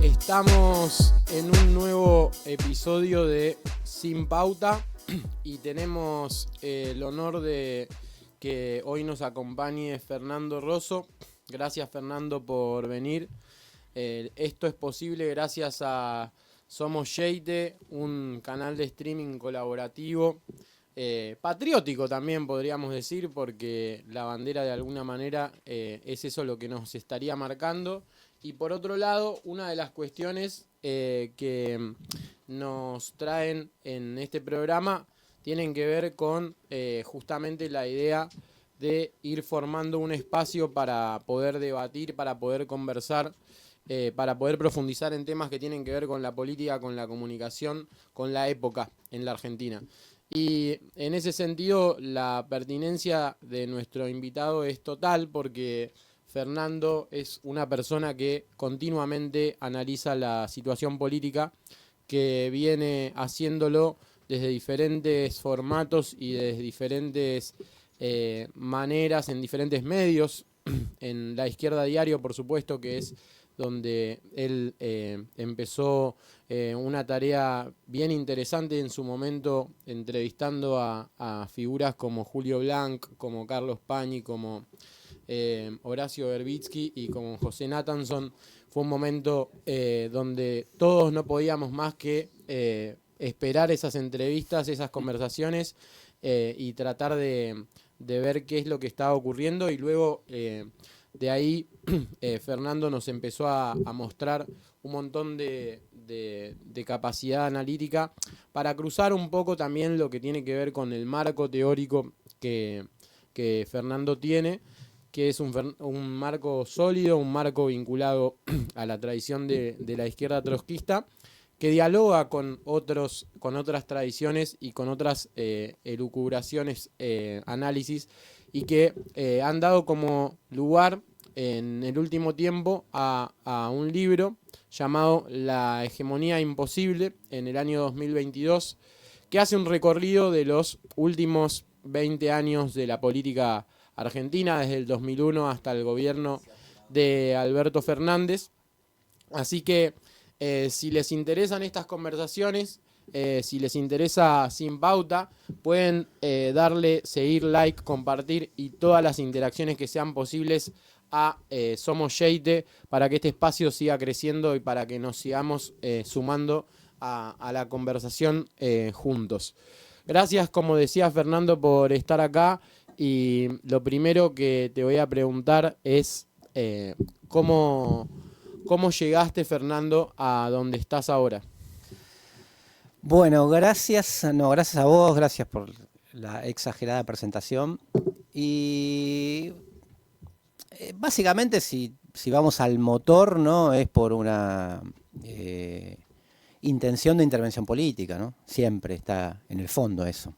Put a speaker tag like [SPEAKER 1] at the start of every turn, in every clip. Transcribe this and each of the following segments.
[SPEAKER 1] Estamos en un nuevo episodio de Sin Pauta y tenemos el honor de que hoy nos acompañe Fernando Rosso. Gracias, Fernando, por venir. Esto es posible gracias a Somos Yeite, un canal de streaming colaborativo, patriótico también podríamos decir, porque la bandera de alguna manera es eso lo que nos estaría marcando. Y por otro lado, una de las cuestiones que nos traen en este programa tienen que ver con justamente la idea de ir formando un espacio para poder debatir, para poder conversar, para poder profundizar en temas que tienen que ver con la política, con la comunicación, con la época en la Argentina. Y en ese sentido, la pertinencia de nuestro invitado es total porque Fernando es una persona que continuamente analiza la situación política, que viene haciéndolo desde diferentes formatos y desde diferentes maneras, en diferentes medios. En La Izquierda Diario, por supuesto, que es donde él empezó una tarea bien interesante en su momento, entrevistando a figuras como Julio Blanc, como Carlos Pañi, como Horacio Verbitsky y como José Nathanson. Fue un momento donde todos no podíamos más que esperar esas entrevistas, esas conversaciones y tratar de ver qué es lo que estaba ocurriendo. Y luego de ahí Fernando nos empezó a mostrar un montón de capacidad analítica para cruzar un poco también lo que tiene que ver con el marco teórico que Fernando tiene, que es un marco sólido, un marco vinculado a la tradición de la izquierda trotskista, que dialoga con otras tradiciones y con otras elucubraciones, análisis, y que han dado como lugar en el último tiempo a un libro llamado La hegemonía imposible, en el año 2022, que hace un recorrido de los últimos 20 años de la política argentina, desde el 2001 hasta el gobierno de Alberto Fernández. Así que si les interesan estas conversaciones, si les interesa Sin Pauta, pueden darle seguir, like, compartir y todas las interacciones que sean posibles a Somos Yeite, para que este espacio siga creciendo y para que nos sigamos sumando a la conversación juntos. Gracias, como decía Fernando, por estar acá. Y lo primero que te voy a preguntar es ¿cómo llegaste, Fernando, a donde estás ahora?
[SPEAKER 2] Bueno, gracias a vos, gracias por la exagerada presentación. Y básicamente si vamos al motor, ¿no? Es por una intención de intervención política, ¿no? Siempre está en el fondo eso.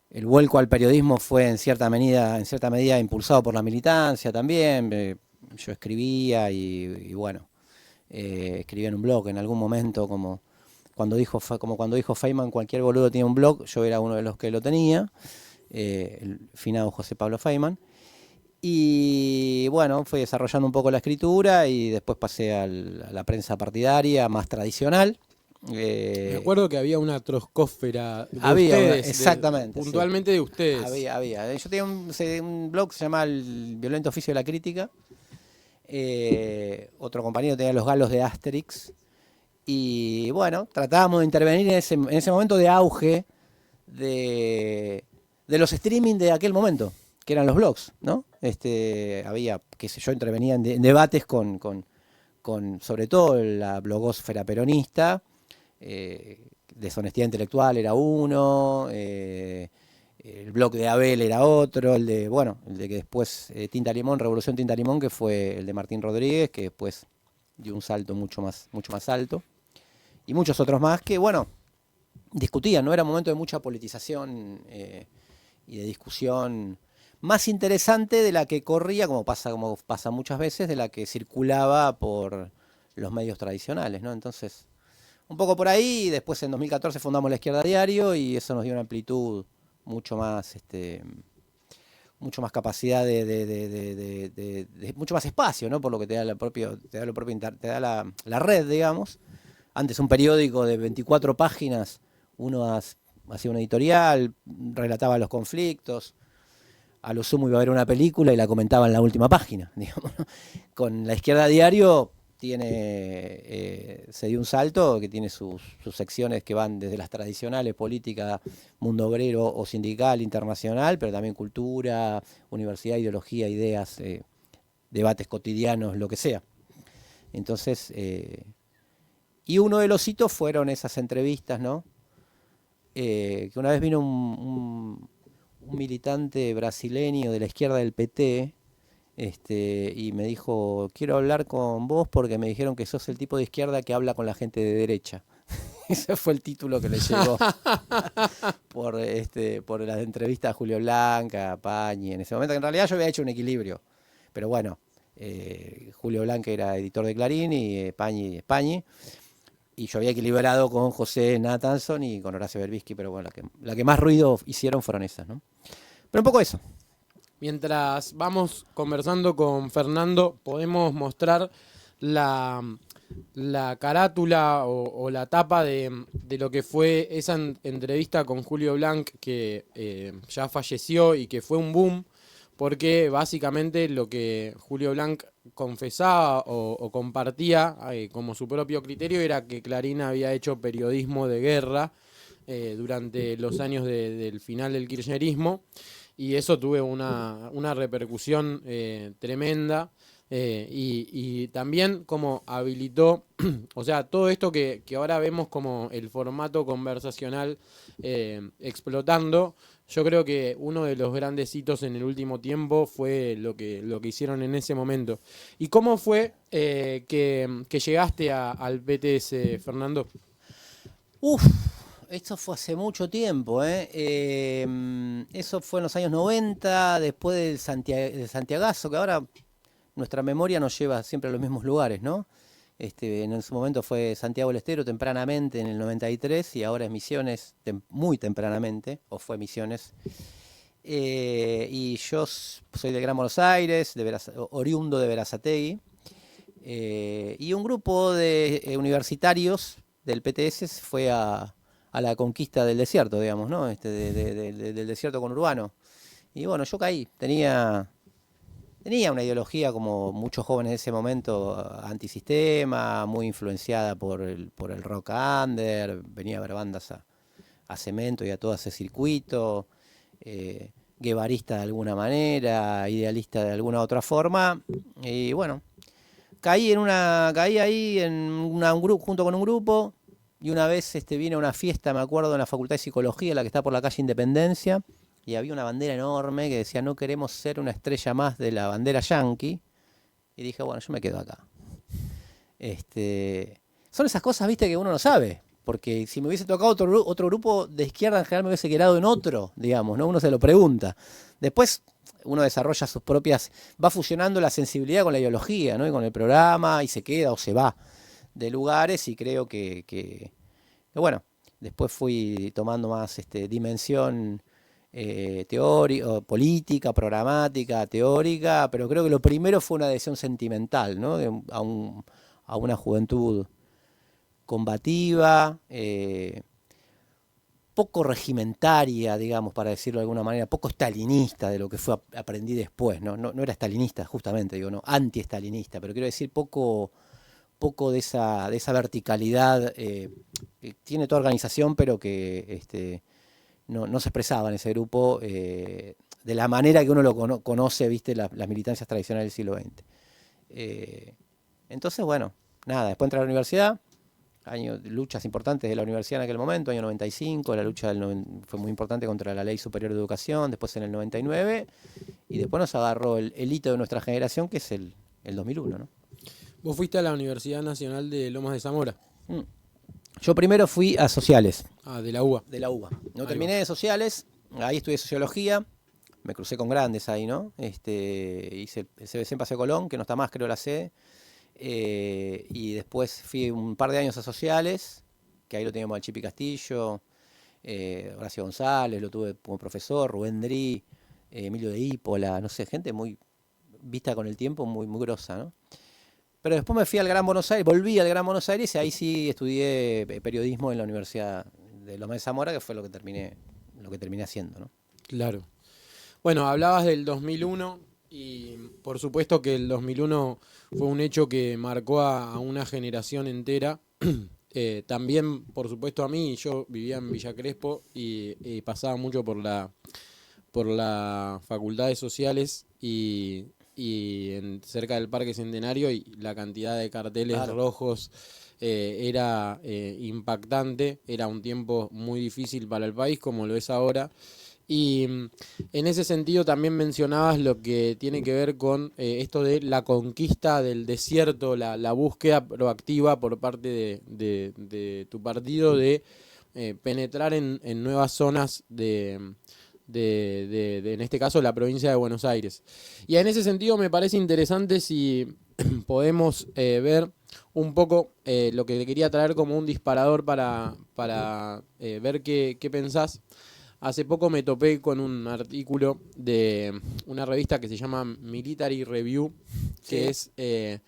[SPEAKER 2] El vuelco al periodismo fue en cierta medida impulsado por la militancia también. Yo escribía y bueno, escribía en un blog en algún momento, como cuando dijo Feynman, cualquier boludo tiene un blog. Yo era uno de los que lo tenía, el finado José Pablo Feynman. Y bueno, fui desarrollando un poco la escritura y después pasé a la prensa partidaria más tradicional.
[SPEAKER 1] Me acuerdo que había una trotskósfera de ustedes.
[SPEAKER 2] Exactamente.
[SPEAKER 1] Puntualmente sí. De ustedes.
[SPEAKER 2] Había. Yo tenía un blog que se llama El Violento Oficio de la Crítica. Otro compañero tenía Los Galos de Asterix. Y bueno, tratábamos de intervenir en ese momento de auge de los streaming de aquel momento, que eran los blogs, ¿no? Había, qué sé yo, intervenía en debates con sobre todo la blogósfera peronista. Deshonestidad intelectual era uno, el blog de Abel era otro, el de que después Tinta Limón, Revolución Tinta Limón, que fue el de Martín Rodríguez, que después dio un salto mucho más alto, y muchos otros más que, bueno, discutían, ¿no? Era un momento de mucha politización y de discusión más interesante de la que corría, como pasa muchas veces, de la que circulaba por los medios tradicionales, ¿no? Entonces, un poco por ahí, y después en 2014 fundamos La Izquierda Diario y eso nos dio una amplitud mucho más mucho más capacidad mucho más espacio, ¿no? Por lo que te da te da la red, digamos. Antes un periódico de 24 páginas, uno hacía una editorial, relataba los conflictos, a lo sumo iba a ver una película y la comentaba en la última página, digamos, ¿no? Con La Izquierda Diario se dio un salto que tiene sus secciones que van desde las tradicionales, política, mundo obrero o sindical, internacional, pero también cultura, universidad, ideología, ideas, debates cotidianos, lo que sea. Entonces, y uno de los hitos fueron esas entrevistas, ¿no? Que una vez vino un militante brasileño de la izquierda del PT, y me dijo, quiero hablar con vos porque me dijeron que sos el tipo de izquierda que habla con la gente de derecha. Ese fue el título que le llegó por las entrevistas a Julio Blanca, a Pañi, en ese momento, que en realidad yo había hecho un equilibrio. Pero bueno, Julio Blanca era editor de Clarín y Pañi. Y yo había equilibrado con José Nathanson y con Horacio Berbisky, pero bueno, la que más ruido hicieron fueron esas, ¿no? Pero un poco eso.
[SPEAKER 1] Mientras vamos conversando con Fernando, podemos mostrar la carátula o la tapa de lo que fue esa entrevista con Julio Blanc, que ya falleció y que fue un boom, porque básicamente lo que Julio Blanc confesaba o compartía como su propio criterio era que Clarín había hecho periodismo de guerra durante los años del final del kirchnerismo, y eso tuvo una repercusión tremenda. Y también como habilitó, o sea, todo esto que ahora vemos como el formato conversacional explotando, yo creo que uno de los grandes hitos en el último tiempo fue lo que hicieron en ese momento. ¿Y cómo fue que llegaste al BTS, Fernando?
[SPEAKER 2] Esto fue hace mucho tiempo, ¿eh? Eso fue en los años 90, después del Santiagazo, que ahora nuestra memoria nos lleva siempre a los mismos lugares, ¿no? En su momento fue Santiago del Estero tempranamente en el 93 y ahora es Misiones muy tempranamente, o fue Misiones. Y yo soy de Gran Buenos Aires, oriundo de Berazategui, y un grupo de universitarios del PTS fue a la conquista del desierto, digamos, ¿no? Del desierto conurbano. Y bueno, yo caí, tenía una ideología, como muchos jóvenes de ese momento, antisistema, muy influenciada por el rock under, venía a ver bandas a Cemento y a todo ese circuito, guevarista de alguna manera, idealista de alguna otra forma, y bueno, caí ahí junto con un grupo, y una vez vine a una fiesta, me acuerdo, en la Facultad de Psicología, la que está por la calle Independencia, y había una bandera enorme que decía, no queremos ser una estrella más de la bandera yanqui. Y dije, bueno, yo me quedo acá. Son esas cosas, viste, que uno no sabe. Porque si me hubiese tocado otro grupo de izquierda, en general me hubiese quedado en otro, digamos, ¿no? Uno se lo pregunta. Después uno desarrolla sus propias, va fusionando la sensibilidad con la ideología, ¿no? Y con el programa, y se queda o se va de lugares, y creo que bueno, después fui tomando más dimensión teórica, política, programática, teórica, pero creo que lo primero fue una adhesión sentimental, ¿no? A una juventud combativa, poco regimentaria, digamos, para decirlo de alguna manera, poco estalinista de lo que aprendí después, ¿no? No era estalinista, justamente, digo, no, anti-estalinista, pero quiero decir poco de esa verticalidad que tiene toda organización, pero que no se expresaba en ese grupo de la manera que uno lo conoce, viste, las militancias tradicionales del siglo XX. Entonces, bueno, nada, después entré a la universidad, luchas importantes de la universidad en aquel momento, año 95, la lucha fue muy importante contra la Ley Superior de Educación, después en el 99, y después nos agarró el hito de nuestra generación, que es el 2001, ¿no?
[SPEAKER 1] Vos fuiste a la Universidad Nacional de Lomas de Zamora.
[SPEAKER 2] Yo primero fui a Sociales.
[SPEAKER 1] Ah, de la UBA.
[SPEAKER 2] De la UBA. No terminé de Sociales, ahí estudié Sociología, me crucé con grandes ahí, ¿no? Hice el CBC en Paseo Colón, que no está más, creo, la sede. Y después fui un par de años a Sociales, que ahí lo teníamos al Chipi Castillo, Horacio González, lo tuve como profesor, Rubén Drí, Emilio de Ípola, no sé, gente muy vista con el tiempo, muy, muy grosa, ¿no? Pero después me fui al Gran Buenos Aires, volví al Gran Buenos Aires y ahí sí estudié periodismo en la Universidad de Loma de Zamora, que fue lo que terminé haciendo, ¿no?
[SPEAKER 1] Claro. Bueno, hablabas del 2001 y por supuesto que el 2001 fue un hecho que marcó a una generación entera. También, por supuesto, a mí, yo vivía en Villa Crespo y pasaba mucho por la Facultad de Sociales cerca del Parque Centenario y la cantidad de carteles
[SPEAKER 2] Claro.
[SPEAKER 1] rojos era impactante. Era un tiempo muy difícil para el país, como lo es ahora. Y en ese sentido también mencionabas lo que tiene que ver con esto de la conquista del desierto, la búsqueda proactiva por parte de tu partido de penetrar en nuevas zonas en este caso, la provincia de Buenos Aires. Y en ese sentido me parece interesante si podemos ver un poco lo que te quería traer como un disparador para ver qué pensás. Hace poco me topé con un artículo de una revista que se llama Military Review, que
[SPEAKER 2] Sí.
[SPEAKER 1] es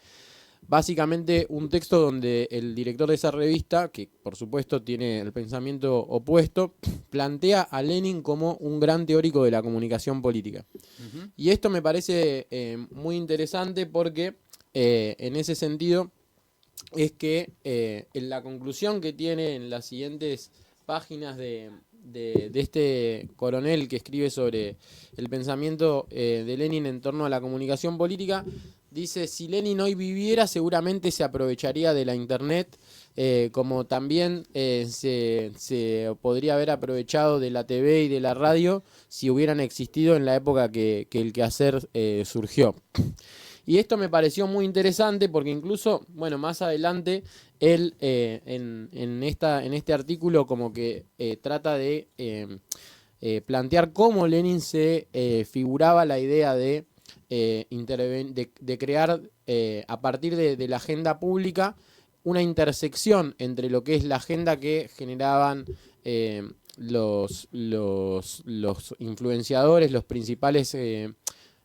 [SPEAKER 1] básicamente un texto donde el director de esa revista, que por supuesto tiene el pensamiento opuesto, plantea a Lenin como un gran teórico de la comunicación política.
[SPEAKER 2] Ujú.
[SPEAKER 1] Y esto me parece muy interesante porque en ese sentido es que en la conclusión que tiene en las siguientes páginas de este coronel que escribe sobre el pensamiento de Lenin en torno a la comunicación política, dice, si Lenin hoy viviera seguramente se aprovecharía de la internet, como también se podría haber aprovechado de la TV y de la radio si hubieran existido en la época que el quehacer surgió. Y esto me pareció muy interesante porque incluso, bueno, más adelante, él en este artículo como que trata de plantear cómo Lenin se figuraba la idea de crear a partir de la agenda pública una intersección entre lo que es la agenda que generaban los influenciadores, los principales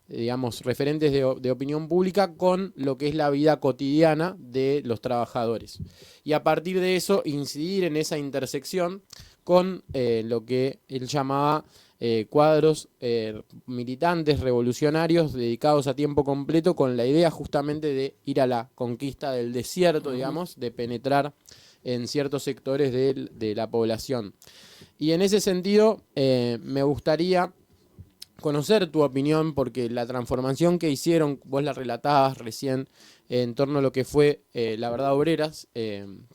[SPEAKER 1] digamos, referentes de opinión pública con lo que es la vida cotidiana de los trabajadores. Y a partir de eso, incidir en esa intersección con lo que él llamaba cuadros militantes, revolucionarios, dedicados a tiempo completo, con la idea justamente de ir a la conquista del desierto,
[SPEAKER 2] Ujú.
[SPEAKER 1] digamos, de penetrar en ciertos sectores de la población. Y en ese sentido, me gustaría conocer tu opinión, porque la transformación que hicieron, vos la relatabas recién en torno a lo que fue La Verdad Obreras,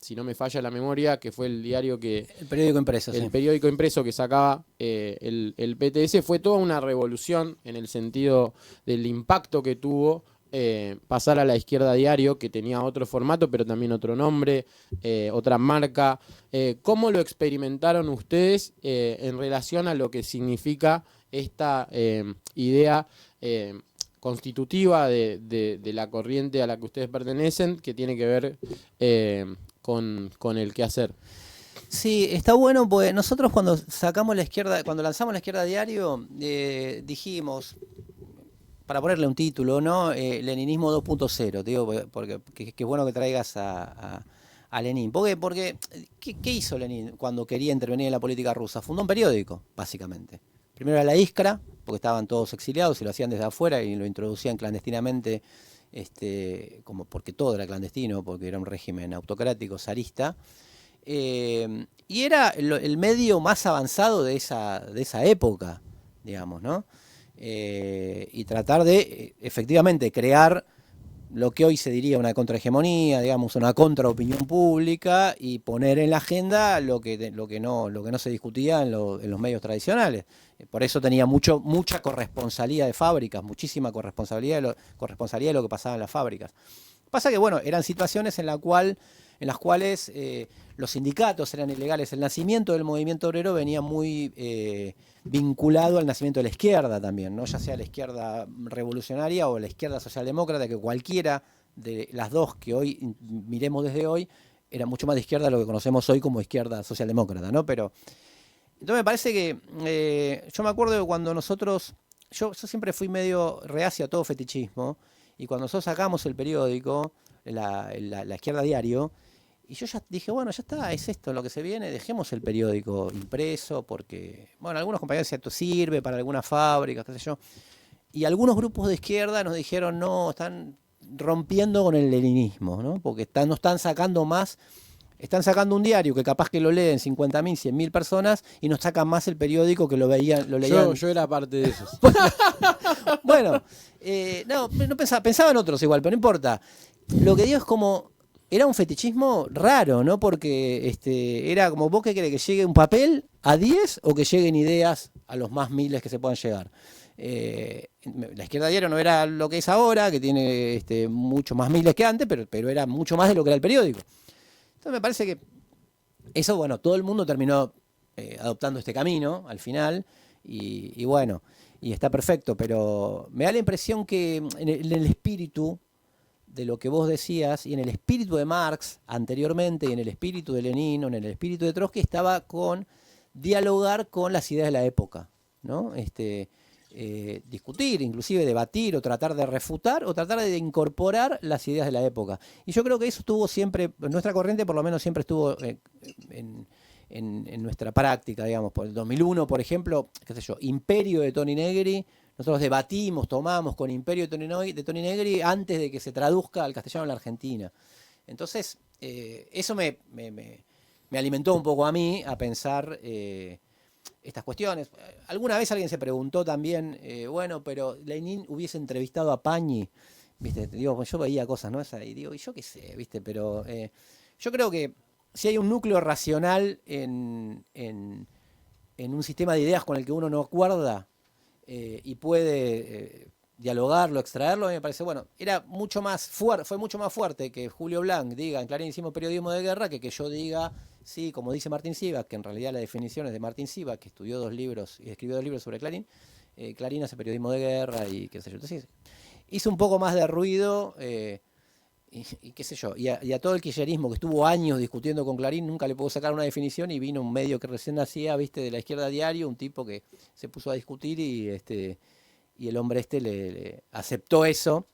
[SPEAKER 1] si no me falla la memoria, que fue el diario
[SPEAKER 2] El periódico impreso, sí.
[SPEAKER 1] el periódico impreso que sacaba el PTS, fue toda una revolución en el sentido del impacto que tuvo pasar a La Izquierda Diario, que tenía otro formato, pero también otro nombre, otra marca. ¿Cómo lo experimentaron ustedes en relación a lo que significa esta idea constitutiva de la corriente a la que ustedes pertenecen, que tiene que ver con el quehacer?
[SPEAKER 2] Sí, está bueno porque nosotros cuando sacamos la izquierda, cuando lanzamos la izquierda diario, dijimos, para ponerle un título, ¿no? Leninismo 2.0, te digo, porque que es bueno que traigas a Lenin. Porque ¿qué hizo Lenin cuando quería intervenir en la política rusa? Fundó un periódico, básicamente. Primero era la Iskra, porque estaban todos exiliados y lo hacían desde afuera y lo introducían clandestinamente, como porque todo era clandestino, porque era un régimen autocrático, zarista. Y era el medio más avanzado de esa época, digamos, ¿no? Y tratar de efectivamente crear lo que hoy se diría una contrahegemonía, digamos, una contraopinión pública y poner en la agenda lo que no se discutía en los medios tradicionales. Por eso tenía mucha corresponsalía de fábricas, muchísima corresponsalidad de lo que pasaba en las fábricas. Pasa que, bueno, eran situaciones en las cuales los sindicatos eran ilegales. El nacimiento del movimiento obrero venía muy vinculado al nacimiento de la izquierda también, ¿no? Ya sea la izquierda revolucionaria o la izquierda socialdemócrata, que cualquiera de las dos que hoy miremos desde hoy era mucho más de izquierda de lo que conocemos hoy como izquierda socialdemócrata, ¿no? Pero entonces me parece que yo me acuerdo de cuando nosotros yo siempre fui medio reacio a todo fetichismo, y cuando nosotros sacamos el periódico, la Izquierda Diario, y yo ya dije, bueno, ya está, es esto lo que se viene, dejemos el periódico impreso, porque, bueno, algunos compañeros decían, esto sirve para algunas fábricas, qué sé yo, y algunos grupos de izquierda nos dijeron, no, están rompiendo con el leninismo, ¿no? Porque no están sacando más. Están sacando un diario que capaz que lo leen 50.000, 100.000 personas y nos sacan más el periódico que lo leían.
[SPEAKER 1] Yo era parte de esos.
[SPEAKER 2] Bueno, no pensaba en otros igual, pero no importa. Lo que digo es como, era un fetichismo raro, ¿no? Porque era como, ¿vos qué querés? ¿Que llegue un papel a 10 o que lleguen ideas a los más miles que se puedan llegar? La Izquierda Diario no era lo que es ahora, que tiene mucho más miles que antes, pero era mucho más de lo que era el periódico. Entonces me parece que eso, bueno, todo el mundo terminó adoptando este camino al final y bueno, y está perfecto, pero me da la impresión que en el espíritu de lo que vos decías y en el espíritu de Marx anteriormente y en el espíritu de Lenin o en el espíritu de Trotsky estaba con dialogar con las ideas de la época, ¿no? Discutir, inclusive debatir o tratar de refutar o tratar de incorporar las ideas de la época. Y yo creo que eso estuvo siempre, nuestra corriente por lo menos siempre estuvo en nuestra práctica, digamos. Por el 2001, por ejemplo, qué sé yo, Imperio de Toni Negri, nosotros debatimos, tomamos con Imperio de Toni Negri antes de que se traduzca al castellano en la Argentina. Entonces, eso me alimentó un poco a mí a pensar estas cuestiones. Alguna vez alguien se preguntó también, bueno, pero Lenin hubiese entrevistado a Pañi, ¿viste? Digo, yo veía cosas, ¿no? Y digo, y yo qué sé, ¿viste? Pero yo creo que si hay un núcleo racional en un sistema de ideas con el que uno no acuerda y puede dialogarlo, extraerlo, a mí me parece, bueno, fue mucho más fuerte que Julio Blanc diga, en Clarín hicimos periodismo de guerra, que yo diga, sí, como dice Martín Sivak, que en realidad la definición es de Martín Sivak, que estudió 2 libros y escribió 2 libros sobre Clarín. Clarín hace periodismo de guerra y qué sé yo. Entonces, hizo un poco más de ruido y qué sé yo. Y a todo el kirchnerismo que estuvo años discutiendo con Clarín, nunca le pudo sacar una definición y vino un medio que recién nacía, viste, de la Izquierda Diario, un tipo que se puso a discutir y el hombre le aceptó eso.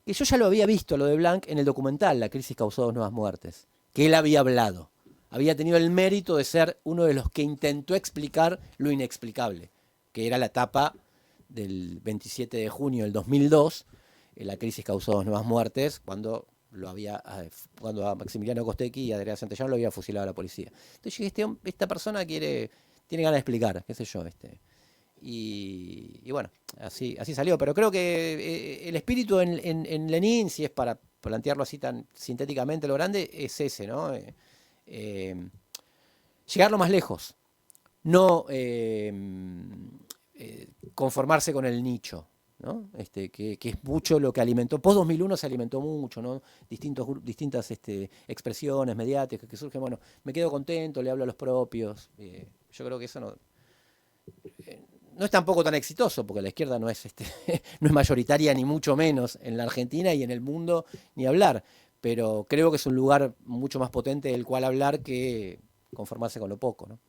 [SPEAKER 2] Y yo ya lo había visto, lo de Blanc, en el documental La crisis causó 2 nuevas muertes, que él había hablado. Había tenido el mérito de ser uno de los que intentó explicar lo inexplicable, que era la etapa del 27 de junio del 2002, la crisis causó 2 nuevas muertes, cuando a Maximiliano Costecchi y a Adrián Santillán lo había fusilado a la policía. Entonces yo dije, esta persona tiene ganas de explicar, qué sé yo, y bueno, así salió, pero creo que el espíritu en Lenin, si es para plantearlo así tan sintéticamente lo grande, es ese, ¿no? Llegar lo más lejos, no conformarse con el nicho, ¿no? Que es mucho lo que alimentó. Post 2001 se alimentó mucho, ¿no? Distintas expresiones mediáticas que surgen. Bueno, me quedo contento, le hablo a los propios. Yo creo que eso no es tampoco tan exitoso, porque la izquierda no es mayoritaria ni mucho menos en la Argentina y en el mundo ni hablar. Pero creo que es un lugar mucho más potente del cual hablar que conformarse con lo poco, ¿no?